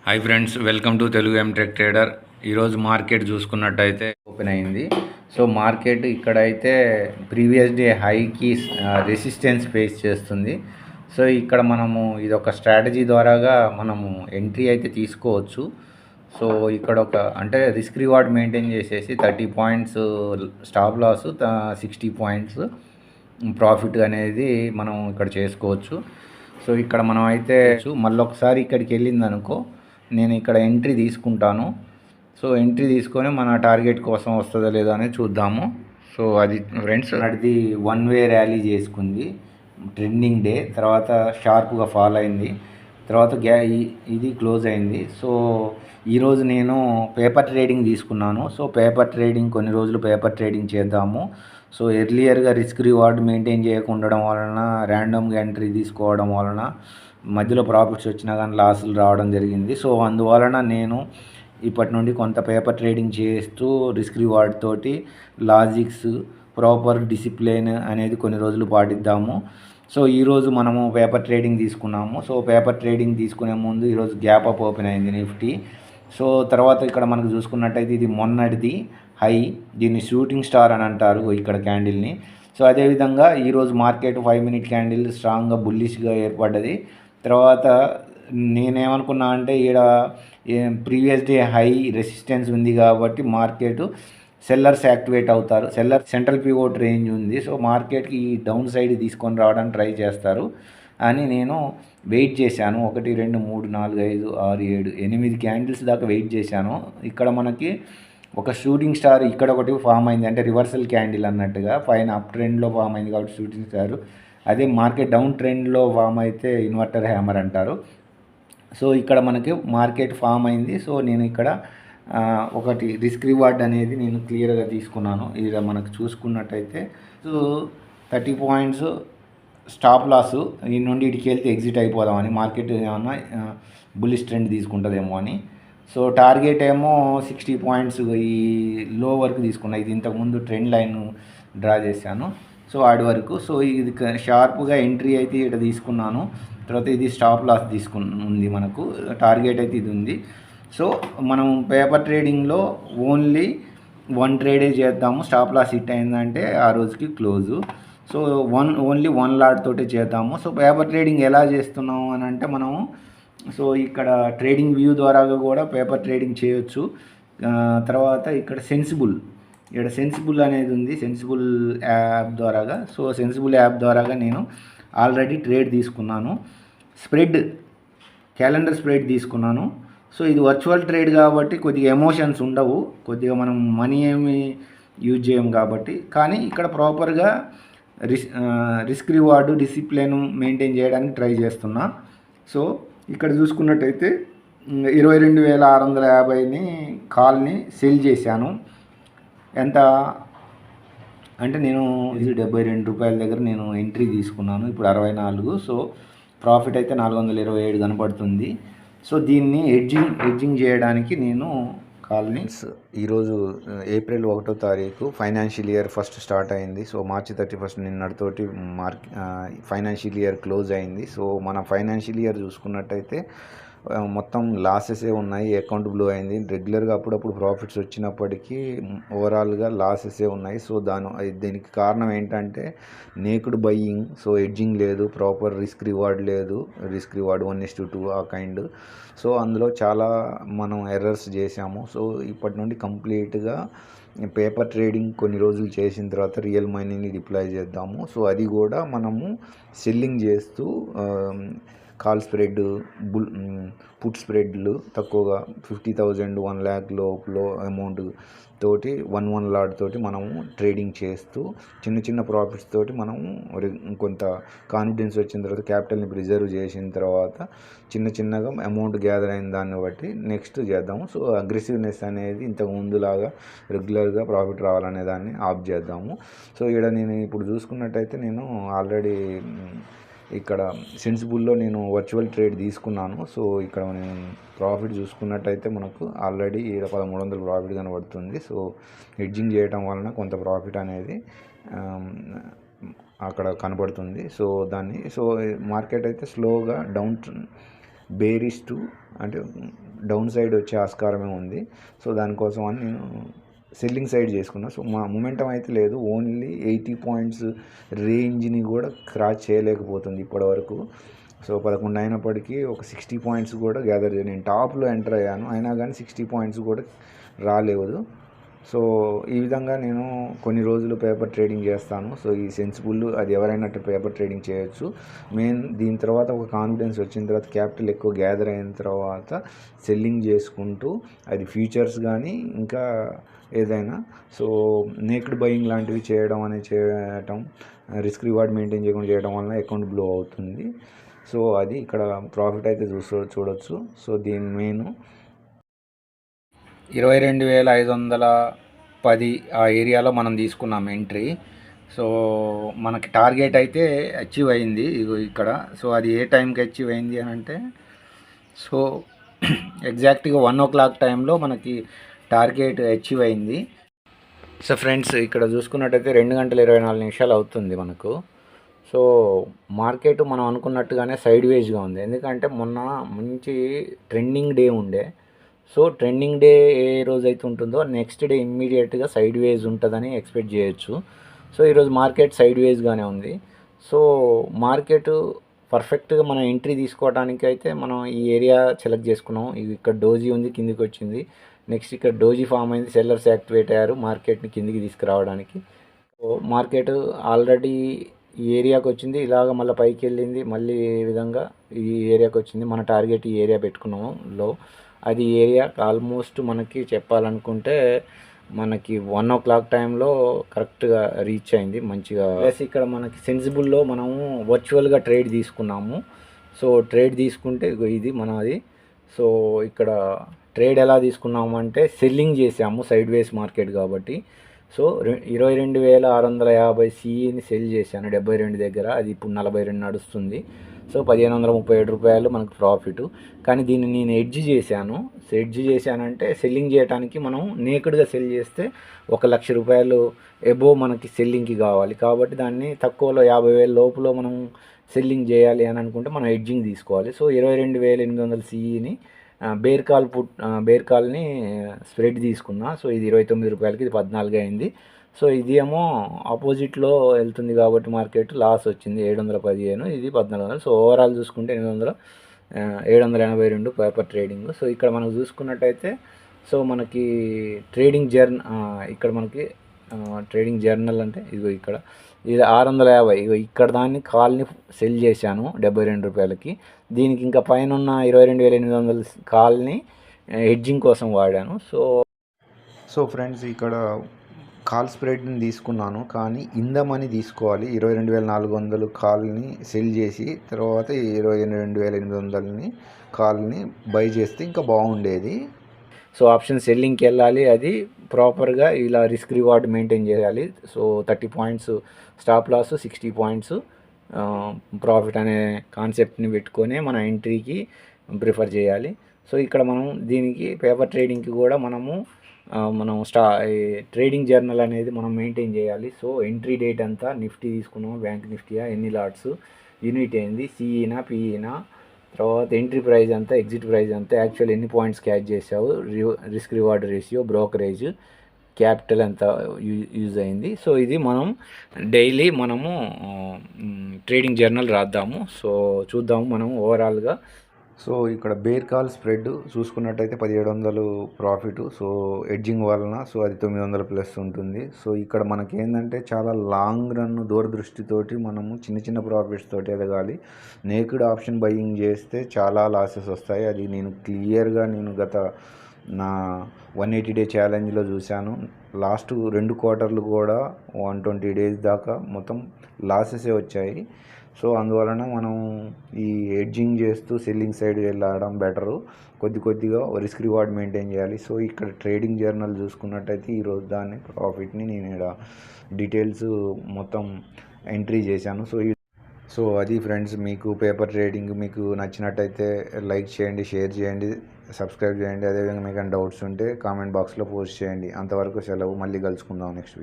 Hi friends, welcome to Telugu M tech trader. ఈరోజు market చూసుకున్నట్టయితే open అయింది. సో మార్కెట్ ఇక్కడైతే ప్రీవియస్ డే హైకి రెసిస్టెన్స్ ఫేస్ చేస్తుంది. సో ఇక్కడ మనము ఇది ఒక స్ట్రాటజీ ద్వారాగా మనము ఎంట్రీ అయితే తీసుకోవచ్చు. సో ఇక్కడ ఒక అంటే రిస్క్ రివార్డ్ మెయింటైన్ చేసేసి 30 points stop loss, 60 points profit అనేది మనం ఇక్కడ చేసుకోవచ్చు. సో ఇక్కడ మనం అయితే మళ్ళీ ఒకసారి ఇక్కడికి వెళ్ళింది అనుకో, నేను ఇక్కడ ఎంట్రీ తీసుకుంటాను. సో ఎంట్రీ తీసుకొని మన టార్గెట్ కోసం వస్తుందో లేదో అనేది చూద్దాము. సో అది ఫ్రెండ్స్, అది 1 వే ర్యాలీ చేసుకుంది ట్రెండింగ్ డే, తర్వాత షార్ప్గా ఫాల్ అయింది, తర్వాత ఇది క్లోజ్ అయింది. సో ఈరోజు నేను పేపర్ ట్రేడింగ్ తీసుకున్నాను. సో పేపర్ ట్రేడింగ్ కొన్ని రోజులు పేపర్ ట్రేడింగ్ చేద్దాము. సో ఎర్లియర్గా రిస్క్ రివార్డ్ మెయింటైన్ చేయకుండా వలన, ర్యాండమ్గా ఎంట్రీ తీసుకోవడం వలన మధ్యలో ప్రాఫిట్స్ వచ్చినా కానీ లాసులు రావడం జరిగింది. సో అందువలన నేను ఇప్పటి నుండి కొంత పేపర్ ట్రేడింగ్ చేస్తూ రిస్క్ రివార్డ్ తోటి లాజిక్స్, ప్రాపర్ డిసిప్లిన్ అనేది కొన్ని రోజులు పాటిద్దాము. సో ఈరోజు మనము పేపర్ ట్రేడింగ్ తీసుకున్నాము. సో పేపర్ ట్రేడింగ్ తీసుకునే ముందు ఈరోజు గ్యాప్ అప్ ఓపెన్ అయింది నిఫ్టీ. సో తర్వాత ఇక్కడ మనకు చూసుకున్నట్టయితే ఇది మొన్నటిది హై, దీన్ని షూటింగ్ స్టార్ అని అంటారు ఇక్కడ క్యాండిల్ని. సో అదేవిధంగా ఈరోజు మార్కెట్ 5 మినిట్ క్యాండిల్ స్ట్రాంగ్గా బుల్లిష్గా ఏర్పడ్డది. తర్వాత నేనేమనుకున్నా అంటే ఈడ ప్రీవియస్ డే హై రెసిస్టెన్స్ ఉంది కాబట్టి మార్కెట్ సెల్లర్స్ యాక్టివేట్ అవుతారు. సెల్లర్ సెంట్రల్ పివోట్ రేంజ్ ఉంది. సో మార్కెట్కి ఈ డౌన్ సైడ్ తీసుకొని రావడానికి ట్రై చేస్తారు అని నేను వెయిట్ చేశాను. 1 2 3 4 5 6 7 8 క్యాండిల్స్ దాకా వెయిట్ చేశాను. ఇక్కడ మనకి ఒక షూటింగ్ స్టార్ ఇక్కడ ఒకటి ఫామ్ అయింది, అంటే రివర్సల్ క్యాండిల్ అన్నట్టుగా. పైన అప్ ట్రెండ్లో ఫామ్ అయింది కాబట్టి షూటింగ్ స్టార్. అదే మార్కెట్ డౌన్ ట్రెండ్లో ఫామ్ అయితే ఇన్వర్టర్ హ్యామర్ అంటారు. సో ఇక్కడ మనకి మార్కెట్ ఫామ్ అయింది. సో నేను ఇక్కడ ఒకటి రిస్క్ రివార్డ్ అనేది నేను క్లియర్గా తీసుకున్నాను. ఇది మనకు చూసుకున్నట్టయితే సో 30 పాయింట్స్ స్టాప్ లాస్, ఈ నుండి ఇటుకి వెళ్తే ఎగ్జిట్ అయిపోదామని, మార్కెట్ ఏమన్నా బుల్లిష్ ట్రెండ్ తీసుకుంటుందేమో అని. సో టార్గెట్ ఏమో 60 పాయింట్స్ ఈ లో వరకు తీసుకున్నా. ఇది ఇంతకుముందు ట్రెండ్ లైన్ డ్రా చేశాను. సో ఆడి వరకు. సో ఇది షార్ప్గా ఎంట్రీ అయితే ఇక్కడ తీసుకున్నాను. తర్వాత ఇది స్టాప్ లాస్ ఉంది, మనకు టార్గెట్ అయితే ఇది ఉంది. సో మనం పేపర్ ట్రేడింగ్లో ఓన్లీ 1 ట్రేడే చేద్దాము. స్టాప్ లాస్ హిట్ అయిందంటే ఆ రోజుకి క్లోజు. సో ఓన్లీ 1 లాట్ తోటే చేద్దాము. సో పేపర్ ట్రేడింగ్ ఎలా చేస్తున్నాము అని అంటే మనము సో ఇక్కడ ట్రేడింగ్ వ్యూ ద్వారా కూడా పేపర్ ట్రేడింగ్ చేయొచ్చు. తర్వాత ఇక్కడ సెన్సిబుల్ అనేది ఉంది, సెన్సిబుల్ యాప్ ద్వారాగా. సో సెన్సిబుల్ యాప్ ద్వారాగా నేను ఆల్రెడీ ట్రేడ్ తీసుకున్నాను. క్యాలెండర్ స్ప్రెడ్ తీసుకున్నాను. సో ఇది వర్చువల్ ట్రేడ్ కాబట్టి కొద్దిగా ఎమోషన్స్ ఉండవు, కొద్దిగా మనం మనీ ఏమి యూజ్ చేయం కాబట్టి. కానీ ఇక్కడ ప్రాపర్గా రిస్క్ రివార్డు డిసిప్లిన్ మెయింటైన్ చేయడానికి ట్రై చేస్తున్నా. సో ఇక్కడ చూసుకున్నట్టయితే 22,650ని కాల్ని సెల్ చేశాను. ఎంత అంటే నేను ఇది 72 రూపాయల దగ్గర నేను ఎంట్రీ తీసుకున్నాను. ఇప్పుడు 64. సో ప్రాఫిట్ అయితే 427 కనపడుతుంది. సో దీన్ని ఎడ్జింగ్ చేయడానికి నేను కాల్ని ఈరోజు ఏప్రిల్ 1వ తారీఖు ఫైనాన్షియల్ ఇయర్ ఫస్ట్ స్టార్ట్ అయింది. సో మార్చి 31 నిన్నటితోటి ఫైనాన్షియల్ ఇయర్ క్లోజ్ అయింది. సో మన ఫైనాన్షియల్ ఇయర్ చూసుకున్నట్టయితే మొత్తం లాసెసే ఉన్నాయి. అకౌంట్ బ్లో అయింది. రెగ్యులర్గా అప్పుడప్పుడు ప్రాఫిట్స్ వచ్చినప్పటికీ ఓవరాల్గా లాసెసే ఉన్నాయి. సో దీనికి కారణం ఏంటంటే నేకుడ్ బయ్యింగ్. సో ఎడ్జింగ్ లేదు, ప్రాపర్ రిస్క్ రివార్డ్ లేదు, రిస్క్ రివార్డ్ 1:2 ఆ కైండ్. సో అందులో చాలా మనం ఎర్రర్స్ చేసాము. సో ఇప్పటి నుండి కంప్లీట్గా పేపర్ ట్రేడింగ్ కొన్ని రోజులు చేసిన తర్వాత రియల్ మనీని డిప్లాయ్ చేద్దాము. సో అది కూడా మనము సెల్లింగ్ చేస్తూ కాల్ స్ప్రెడ్, పుట్ స్ప్రెడ్లు తక్కువగా 50,000 1 lakh లోపల అమౌంట్ తోటి 1 లాట్ తోటి మనము ట్రేడింగ్ చేస్తూ చిన్న ప్రాఫిట్స్ తోటి మనము కొంత కాన్ఫిడెన్స్ వచ్చిన తర్వాత క్యాపిటల్ని ప్రిజర్వ్ చేసిన తర్వాత చిన్నగా అమౌంట్ గ్యాదర్ అయిన దాన్ని బట్టి నెక్స్ట్ చేద్దాము. సో అగ్రెసివ్నెస్ అనేది ఇంతకు ముందులాగా రెగ్యులర్గా ప్రాఫిట్ రావాలనే దాన్ని ఆఫ్ చేద్దాము. సో ఇక్కడ నేను ఇప్పుడు చూసుకున్నట్టయితే నేను ఆల్రెడీ ఇక్కడ సెన్సిబుల్లో నేను వర్చువల్ ట్రేడ్ తీసుకున్నాను. సో ఇక్కడ నేను ప్రాఫిట్ చూసుకున్నట్టయితే మనకు ఆల్రెడీ ఇక్కడ 1300 ప్రాఫిట్ కనబడుతుంది. సో హెడ్జింగ్ చేయటం వలన కొంత ప్రాఫిట్ అనేది అక్కడ కనబడుతుంది. సో మార్కెట్ అయితే స్లోగా డౌన్ బేరిష్ టు అంటే డౌన్ సైడ్ వచ్చే ఆస్కారమే ఉంది. సో దానికోసం అని నేను సెల్లింగ్ సైడ్ చేసుకున్నా. సో మా మొమెంటం అయితే లేదు, ఓన్లీ 80 పాయింట్స్ రేంజ్ని కూడా క్రాస్ చేయలేకపోతుంది ఇప్పటివరకు. సో 11 అయినప్పటికీ ఒక 60 పాయింట్స్ కూడా గ్యాదర్ చేయాలి. నేను టాప్లో ఎంటర్ అయ్యాను, అయినా కానీ 60 పాయింట్స్ కూడా రాలేదు. సో ఈ విధంగా నేను కొన్ని రోజులు పేపర్ ట్రేడింగ్ చేస్తాను. సో ఈ సెన్సిబుల్, అది ఎవరైనా పేపర్ ట్రేడింగ్ చేయొచ్చు. దీని తర్వాత ఒక కాన్ఫిడెన్స్ వచ్చిన తర్వాత, క్యాపిటల్ ఎక్కువ గ్యాదర్ అయిన తర్వాత సెల్లింగ్ చేసుకుంటూ, అది ఫ్యూచర్స్ కానీ ఇంకా ఏదైనా, సో నేక్డ్ బయింగ్ లాంటివి చేయడం, రిస్క్ రివార్డ్ మెయింటైన్ చేయకుండా చేయడం వలన అకౌంట్ బ్లో అవుతుంది. సో అది ఇక్కడ ప్రాఫిట్ అయితే చూడొచ్చు. సో దీని మెయిన్ 22,510 ఆ ఏరియాలో మనం తీసుకున్నాం ఎంట్రీ. సో మనకి టార్గెట్ అయితే అచీవ్ అయింది ఇక్కడ. సో అది ఏ టైంకి అచీవ్ అయింది అని అంటే, సో ఎగ్జాక్ట్గా 1 o'clock టైంలో మనకి టార్గెట్ అచీవ్ అయింది. సో ఫ్రెండ్స్, ఇక్కడ చూసుకున్నట్టయితే 2 గంటల 24 నిమిషాలు అవుతుంది మనకు. సో మార్కెట్ మనం అనుకున్నట్టుగానే సైడ్ వేజ్గా ఉంది, ఎందుకంటే మొన్న మంచి ట్రెండింగ్ డే ఉండే. సో ట్రెండింగ్ డే ఏ రోజు అయితే ఉంటుందో నెక్స్ట్ డే ఇమ్మీడియట్గా సైడ్ వేజ్ ఉంటుందని ఎక్స్పెక్ట్ చేయొచ్చు. సో ఈరోజు మార్కెట్ సైడ్ వేజ్గానే ఉంది. సో మార్కెట్ పర్ఫెక్ట్గా మనం ఎంట్రీ తీసుకోవడానికి అయితే మనం ఈ ఏరియా సెలెక్ట్ చేసుకున్నాం. ఇక్కడ డోజీ ఉంది, కిందికి వచ్చింది. నెక్స్ట్ ఇక్కడ డోజీ ఫామ్ అయింది, సెల్లర్స్ యాక్టివేట్ అయ్యారు మార్కెట్ని కిందికి తీసుకురావడానికి. సో మార్కెట్ ఆల్రెడీ ఈ ఏరియాకి వచ్చింది, ఇలాగ మళ్ళీ పైకి వెళ్ళింది, మళ్ళీ ఈ విధంగా ఈ ఏరియాకి వచ్చింది. మన టార్గెట్ ఈ ఏరియా పెట్టుకున్నాము లో, అది ఏరియా ఆల్మోస్ట్ మనకి చెప్పాలనుకుంటే మనకి 1 o'clock టైంలో కరెక్ట్గా రీచ్ అయింది మంచిగా. ప్లస్ ఇక్కడ మనకి సెన్సిబుల్లో మనము వర్చువల్గా ట్రేడ్ తీసుకున్నాము. సో ట్రేడ్ తీసుకుంటే ఇది మనది. సో ఇక్కడ ట్రేడ్ ఎలా తీసుకున్నాము అంటే, సెల్లింగ్ చేసాము సైడ్ వేస్ మార్కెట్ కాబట్టి. సో 22,650 సిఈని సెల్ చేశాను 72 దగ్గర, అది ఇప్పుడు 42 నడుస్తుంది. సో 1,537 రూపాయలు మనకు ప్రాఫిట్. కానీ దీన్ని నేను ఎడ్జ్ చేశానంటే, సెల్లింగ్ చేయడానికి మనం నేకుడ్గా సెల్ చేస్తే 1,00,000 రూపాయలు ఎబోవ్ మనకి సెల్లింగ్కి కావాలి. కాబట్టి దాన్ని తక్కువలో 50,000 లోపల మనం సెల్లింగ్ చేయాలి అని అనుకుంటే మనం ఎడ్జింగ్ తీసుకోవాలి. సో 22,800 సిఈని బేర్ కాల్ని స్ప్రెడ్ తీసుకున్నా. సో ఇది 29 రూపాయలకి, ఇది 14 అయింది. సో ఇది ఏమో ఆపోజిట్లో వెళ్తుంది కాబట్టి మార్కెట్ లాస్ వచ్చింది 715, ఇది 1400. సో ఓవరాల్ చూసుకుంటే 782 పేపర్ ట్రేడింగ్. సో ఇక్కడ మనకు చూసుకున్నట్టయితే, సో మనకి ఇక్కడ మనకి ట్రేడింగ్ జర్నల్ అంటే ఇదిగో ఇక్కడ ఇది 650, ఇగో ఇక్కడ దాన్ని కాల్ని సెల్ చేశాను 72 రూపాయలకి. దీనికి ఇంకా పైన ఉన్న 22,800 కాల్ని హెడ్జింగ్ కోసం వాడాను. సో ఫ్రెండ్స్, ఇక్కడ కాల్ స్ప్రెడ్ని తీసుకున్నాను, కానీ ఇందమని తీసుకోవాలి. 22,400 కాల్ని సెల్ చేసి తర్వాత 22,800 కాల్ని బై చేస్తే ఇంకా బాగుండేది. సో ఆప్షన్ సెల్లింగ్కి వెళ్ళాలి, అది ప్రాపర్గా ఇలా రిస్క్ రివార్డ్ మెయింటైన్ చేయాలి. So 30 points stop loss, 60 points profit అనే కాన్సెప్ట్ని పెట్టుకొని మన ఎంట్రీకి ప్రిఫర్ చేయాలి. సో ఇక్కడ మనం దీనికి పేపర్ ట్రేడింగ్కి కూడా మనం ట్రేడింగ్ జర్నల్ అనేది మనం మెయింటైన్ చేయాలి. సో ఎంట్రీ డేట్ అంతా, నిఫ్టీ తీసుకున్నాము, బ్యాంక్ నిఫ్టీయా, ఎన్ని లాట్స్, యూనిట్ ఏంది, సిఈనా పిఈనా, తర్వాత ఎంట్రీ ప్రైస్ అంతా, ఎగ్జిట్ ప్రైస్ అంతా, యాక్చువల్ ఎన్ని పాయింట్స్ క్యాచ్ చేసావు, risk reward ratio, brokerage, capital ఎంత యూజ్ అయింది. సో ఇది మనం డైలీ ట్రేడింగ్ జర్నల్ రాద్దాము. సో చూద్దాము మనం ఓవరాల్గా. సో ఇక్కడ బేర్ కాల్ స్ప్రెడ్ చూసుకున్నట్టయితే 1700 ప్రాఫిట్. సో ఎడ్జింగ్ వలన సో అది 900 ప్లస్ ఉంటుంది. సో ఇక్కడ మనకి ఏంటంటే చాలా లాంగ్ రన్ దూరదృష్టితోటి మనము చిన్న చిన్న ప్రాఫిట్స్ తోటి ఎదగాలి. నేకుడ్ ఆప్షన్ బయింగ్ చేస్తే చాలా లాసెస్ వస్తాయి. అది నేను క్లియర్గా గత నా 180 డే ఛాలెంజ్లో చూశాను. లాస్ట్ 2 క్వార్టర్లు కూడా 120 డేస్ దాకా మొత్తం లాసెసే వచ్చాయి. సో అందువలన మనం ఈ ఎడ్జింగ్ చేస్తూ సెల్లింగ్ సైడ్ వెళ్ళడం బెటరు. కొద్దిగా రిస్క్ రివార్డ్ మెయింటైన్ చేయాలి. సో ఇక్కడ ట్రేడింగ్ జర్నల్ చూసుకున్నట్టయితే ఈరోజు దాన్ని ప్రాఫిట్ని నేను ఇక్కడ డీటెయిల్స్ మొత్తం ఎంట్రీ చేశాను. సో అది ఫ్రెండ్స్, మీకు పేపర్ ట్రేడింగ్ మీకు నచ్చినట్టయితే లైక్ చేయండి, షేర్ చేయండి, సబ్స్క్రైబ్ చేయండి. అదేవిధంగా మీకు డౌట్స్ ఉంటే కామెంట్ బాక్స్లో పోస్ట్ చేయండి. అంతవరకు సెలవు, మళ్ళీ కలుసుకుందాం నెక్స్ట్ వీక్.